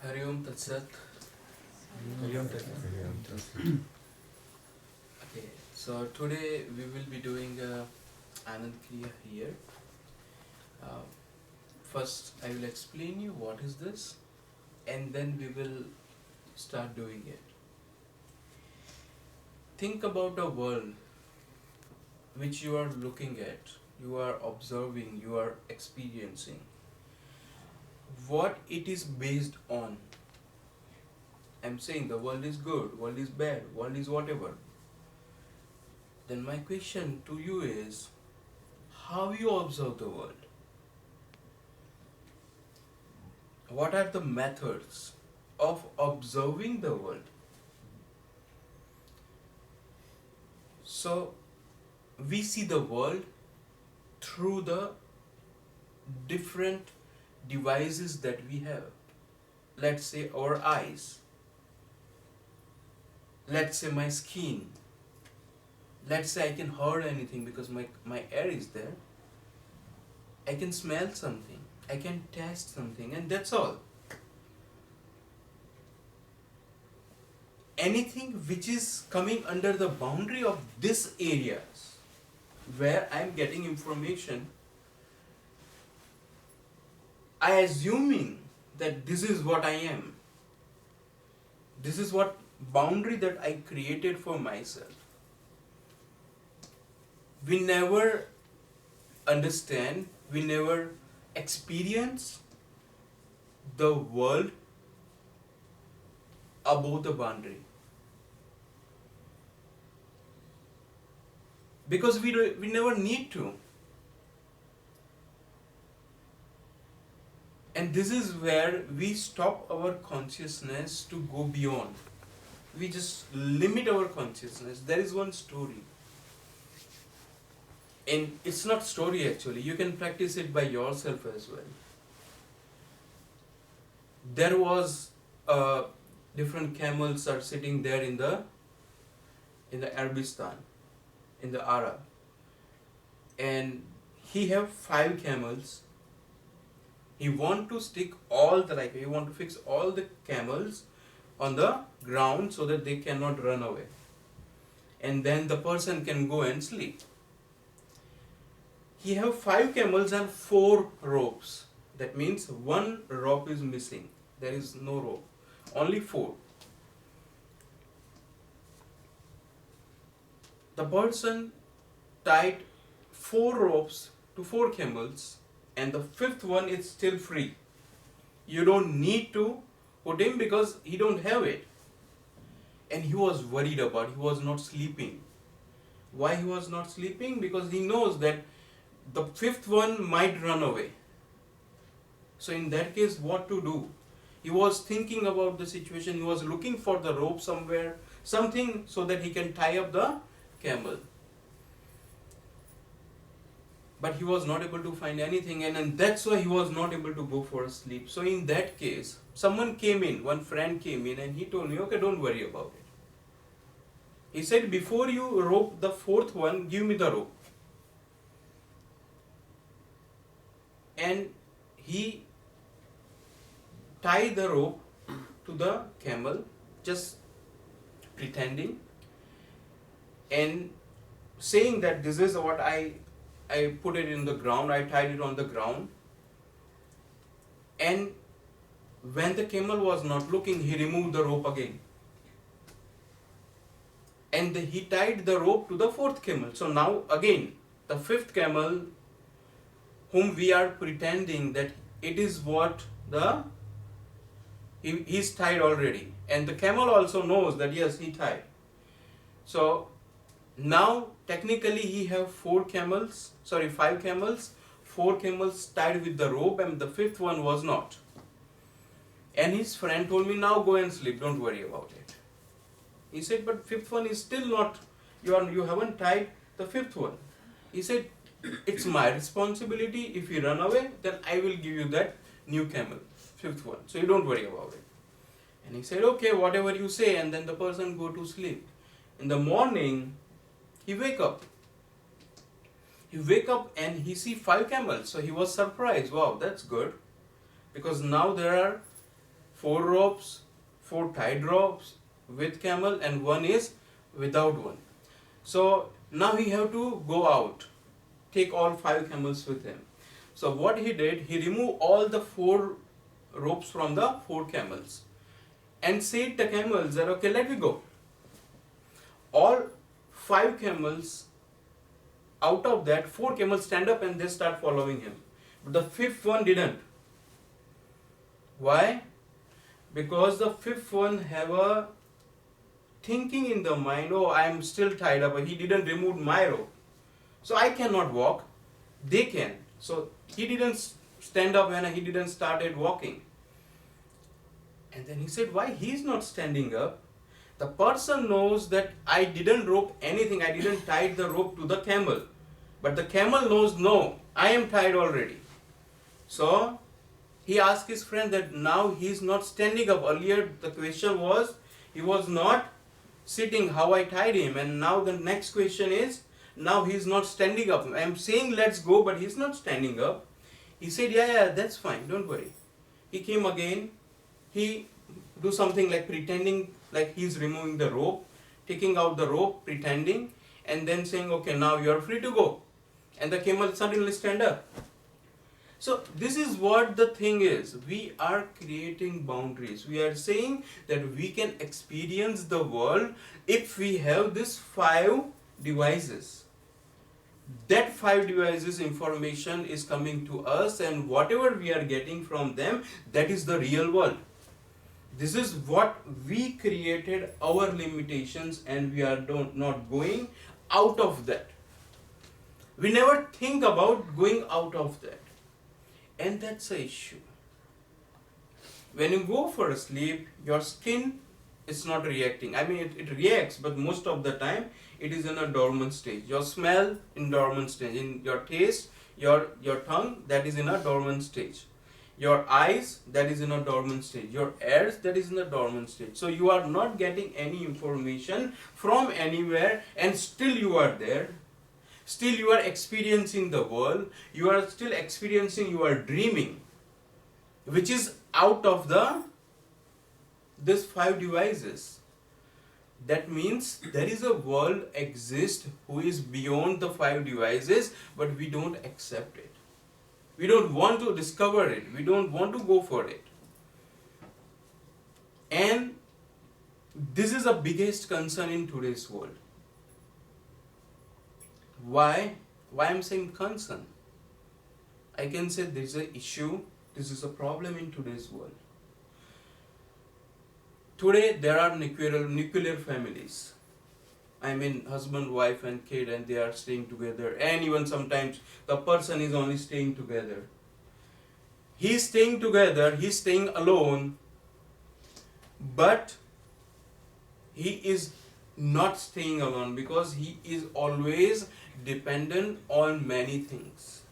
Hari Om Tat Sat. Okay, so today we will be doing Anand Kriya here. First, I will explain you what is this, and then we will start doing it. Think about a world which you are looking at, you are observing, you are experiencing. What it is based on. I'm saying the world is good, world is bad, world is whatever. Then my question to you is, how you observe the world? What are the methods of observing the world? So, we see the world through the different devices that we have. Let's say our eyes. Let's say my skin. Let's say I can hear anything because my ear is there. I can smell something. I can taste something, and that's all. Anything which is coming under the boundary of this areas where I'm getting information, I assuming that this is what I am. This is what boundary that I created for myself. We never understand, we never experience the world above the boundary. Because we never need to. And this is where we stop our consciousness to go beyond. We just limit our consciousness. There is one story. And it's not story actually. You can practice it by yourself as well. There was different camels are sitting there in the Arabistan, in the Arab. And he have 5 camels. He want to stick he want to fix all the camels on the ground so that they cannot run away. And then the person can go and sleep. He have 5 camels and 4 ropes. That means 1 rope is missing. There is no rope. Only 4. The person tied 4 ropes to 4 camels, and the 5th one is still free. You don't need to put him because he don't have it. And he was worried about, he was not sleeping. Why he was not sleeping? Because he knows that the 5th one might run away. So in that case, what to do? He was thinking about the situation. He was looking for the rope somewhere, something so that he can tie up the camel. But he was not able to find anything, and that's why he was not able to go for a sleep. So in that case, someone came in, one friend came in, and he told me, okay, don't worry about it. He said, before you rope the 4th one, give me the rope. And he tied the rope to the camel, just pretending, and saying that this is what I put it in the ground, I tied it on the ground. And when the camel was not looking, he removed the rope again. And he tied the rope to the 4th camel. So now again, the 5th camel, whom we are pretending that it is what he's tied already. And the camel also knows that yes, he tied. So now technically he have 5 camels, 4 camels tied with the rope, and the 5th one was not. And his friend told me, now go and sleep, don't worry about it. He said, but 5th one is still not, you haven't tied the 5th one. He said, it's my responsibility. If you run away, then I will give you that new camel, fifth one. So you don't worry about it. And he said, okay, whatever you say. And then the person go to sleep. In the morning, he wake up. He wake up and he see 5 camels. So he was surprised. Wow, that's good. Because now there are 4 ropes, 4 tied ropes with camel and 1 is without one. So now he have to go out, take all 5 camels with him. So what he did, he removed all the 4 ropes from the 4 camels and said the camels that, okay, let me go. All 5 camels, out of that 4 camels stand up and they start following him. But the 5th one didn't. Why? Because the 5th one have a thinking in the mind, oh, I am still tied up, he didn't remove my rope. So I cannot walk, they can. So he didn't stand up and he didn't started walking. And then he said, why he is not standing up? The person knows that I didn't rope anything, I didn't tie the rope to the camel. But the camel knows, no, I am tied already. So he asked his friend that now he is not standing up. Earlier the question was, he was not sitting, how I tied him. And now the next question is, now he is not standing up. I am saying let's go, but he is not standing up. He said, yeah, that's fine, don't worry. He came again, he do something like pretending like he is removing the rope, taking out the rope, pretending, and then saying, okay, now you are free to go. And the camel suddenly stand up. So this is what the thing is. We are creating boundaries. We are saying that we can experience the world if we have these 5 devices. That 5 devices information is coming to us, and whatever we are getting from them, that is the real world. This is what we created, our limitations, and we are not going out of that. We never think about going out of that. And that's the issue. When you go for a sleep, your skin is not reacting. I mean, it reacts, but most of the time, it is in a dormant stage. Your smell in dormant stage. In your taste, your tongue, that is in a dormant stage. Your eyes, that is in a dormant stage. Your ears, that is in a dormant stage. So you are not getting any information from anywhere, and still you are there. Still you are experiencing the world. You are still experiencing, you are dreaming, which is out of this 5 devices. That means there is a world exists who is beyond the 5 devices, but we don't accept it. We don't want to discover it. We don't want to go for it. And this is the biggest concern in today's world. Why? Why I'm saying concern? I can say this is an issue, this is a problem in today's world. Today there are nuclear families. I mean husband, wife and kid, and they are staying together, and even sometimes the person is only staying together. He is staying together, he is staying alone, but he is not staying alone because he is always dependent on many things.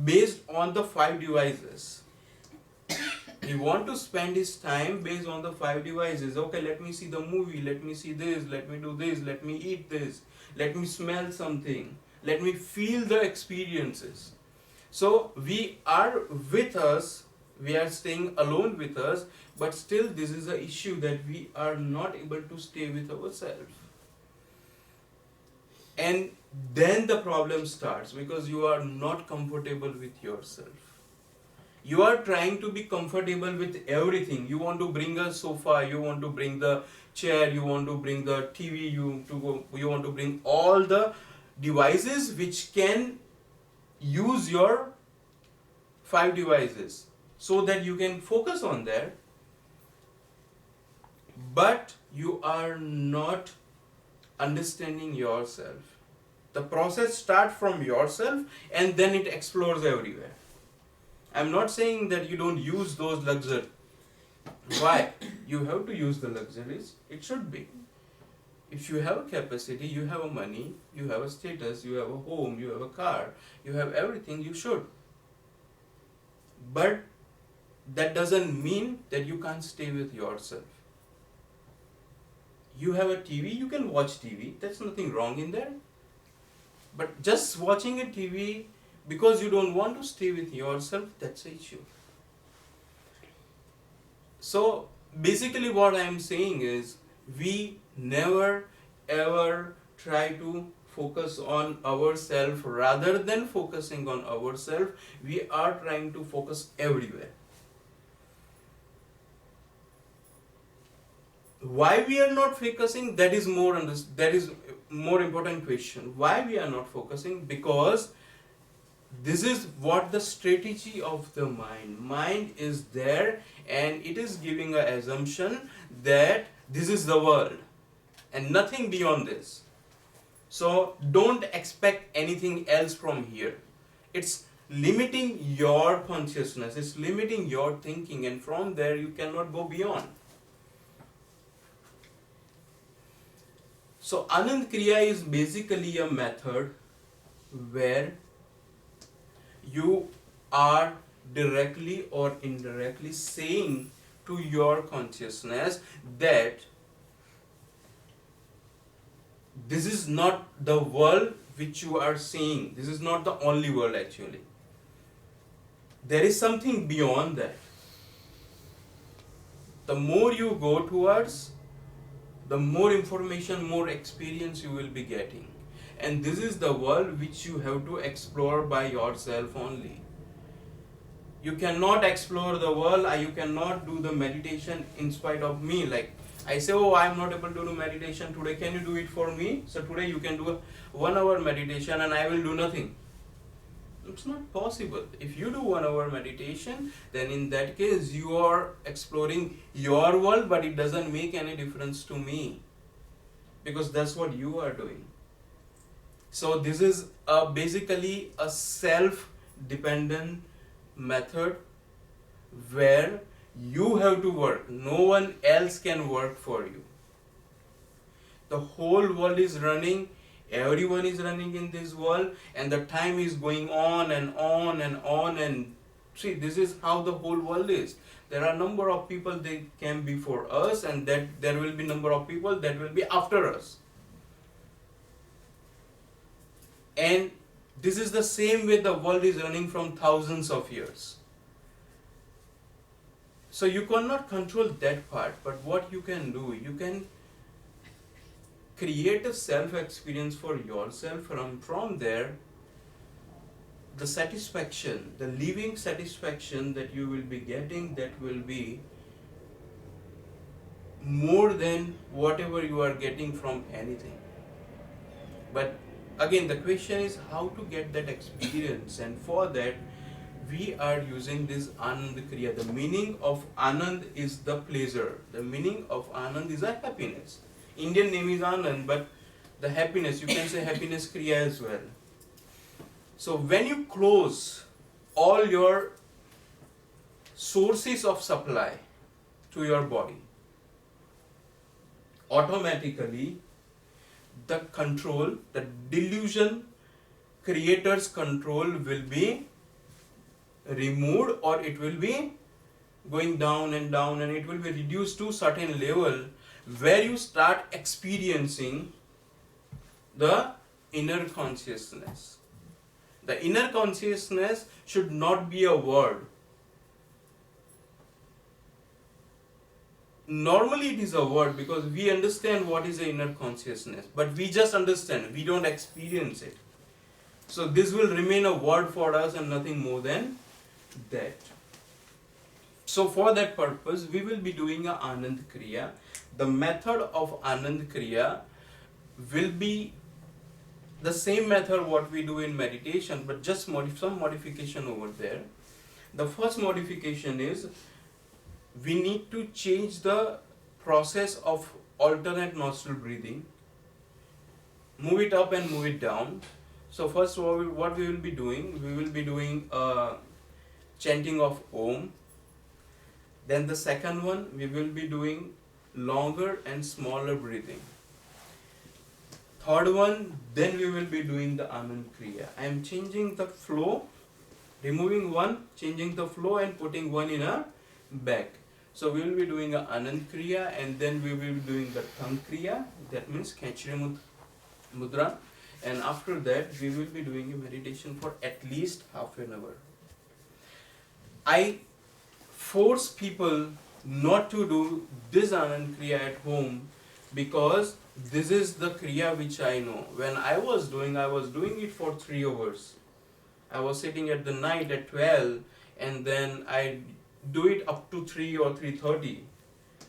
Based on the 5 devices. He want to spend his time based on the 5 devices. Okay, let me see the movie, let me see this, let me do this, let me eat this, let me smell something, let me feel the experiences. So we are with us, we are staying alone with us, but still this is an issue that we are not able to stay with ourselves. And then the problem starts because you are not comfortable with yourself. You are trying to be comfortable with everything. You want to bring a sofa, you want to bring the chair, you want to bring the TV, you want to bring all the devices which can use your 5 devices so that you can focus on that. But you are not understanding yourself. The process starts from yourself and then it explores everywhere. I'm not saying that you don't use those luxuries. Why? You have to use the luxuries. It should be. If you have a capacity, you have a money, you have a status, you have a home, you have a car, you have everything, you should. But that doesn't mean that you can't stay with yourself. You have a TV, you can watch TV, there's nothing wrong in there. But just watching a TV because you don't want to stay with yourself, that's the issue. So basically what I am saying is, we never ever try to focus on ourselves. Rather than focusing on ourselves, we are trying to focus everywhere. Why we are not focusing, that is more important question. Why we are not focusing? Because this is what the strategy of the mind is there, and it is giving an assumption that this is the world and nothing beyond this. So don't expect anything else from here. It's limiting your consciousness, it's limiting your thinking, and from there you cannot go beyond. So Anand Kriya is basically a method where you are directly or indirectly saying to your consciousness that this is not the world which you are seeing. This is not the only world actually. There is something beyond that. The more you go towards, the more information, more experience you will be getting. And this is the world which you have to explore by yourself only. You cannot explore the world, you cannot do the meditation in spite of me. Like I say, oh, I am not able to do meditation today, can you do it for me? So today you can do a 1 hour meditation and I will do nothing. It's not possible. If you do 1 hour meditation, then in that case you are exploring your world, but it doesn't make any difference to me, because that's what you are doing. So this is basically a self-dependent method where you have to work. No one else can work for you. The whole world is running, everyone is running in this world, and the time is going on and on and on. And see, this is how the whole world is. There are number of people that came before us, and that there will be number of people that will be after us. And this is the same way the world is running from thousands of years. So you cannot control that part, but what you can do, you can create a self-experience for yourself. From there, the satisfaction, the living satisfaction that you will be getting, that will be more than whatever you are getting from anything. But again, the question is how to get that experience, and for that we are using this Anand Kriya. The meaning of Anand is the pleasure. The meaning of Anand is a happiness. Indian name is Anand, but the happiness, you can say happiness Kriya as well. So when you close all your sources of supply to your body, automatically the control, the delusion creator's control will be removed, or it will be going down and down, and it will be reduced to certain level where you start experiencing the inner consciousness. The inner consciousness should not be a word. Normally it is a word because we understand what is the inner consciousness, but we just understand, we don't experience it. So this will remain a word for us and nothing more than that. So for that purpose, we will be doing a Anand Kriya. The method of Anand Kriya will be the same method what we do in meditation, but just some modification over there. The first modification is we need to change the process of alternate nostril breathing. Move it up and move it down. So first what we will be doing, chanting of Om. Then the second one, we will be doing longer and smaller breathing. third one, then we will be doing the Anand Kriya. I am changing the flow, removing one, changing the flow and putting one in a back. So we will be doing a Anand Kriya, and then we will be doing the Thang Kriya, that means Khechre Mudra, and after that we will be doing a meditation for at least half an hour. I force people not to do this Anand Kriya at home because this is the Kriya which I know. When I was doing it for 3 hours. I was sitting at the night at 12 and then I do it up to 3 or 3:30.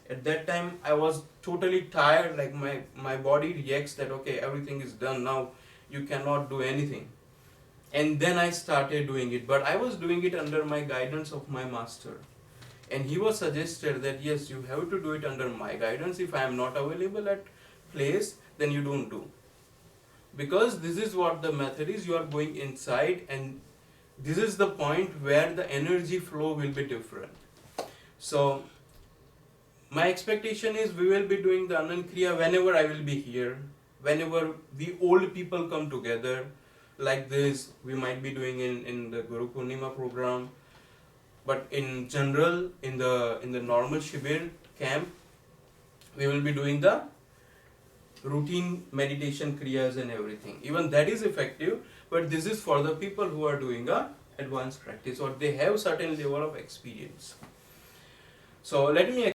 At that time I was totally tired, like my body reacts that okay, everything is done now, you cannot do anything. And then I started doing it, but I was doing it under my guidance of my master. And he was suggested that yes, you have to do it under my guidance. If I am not available at place, then you don't do. Because this is what the method is, you are going inside and this is the point where the energy flow will be different. So my expectation is we will be doing the Anand Kriya whenever I will be here, whenever we old people come together like this. We might be doing in the Guru Purnima program, but in general in the normal Shibir camp we will be doing the routine meditation kriyas and everything. Even that is effective, but this is for the people who are doing a advanced practice or they have certain level of experience. So let me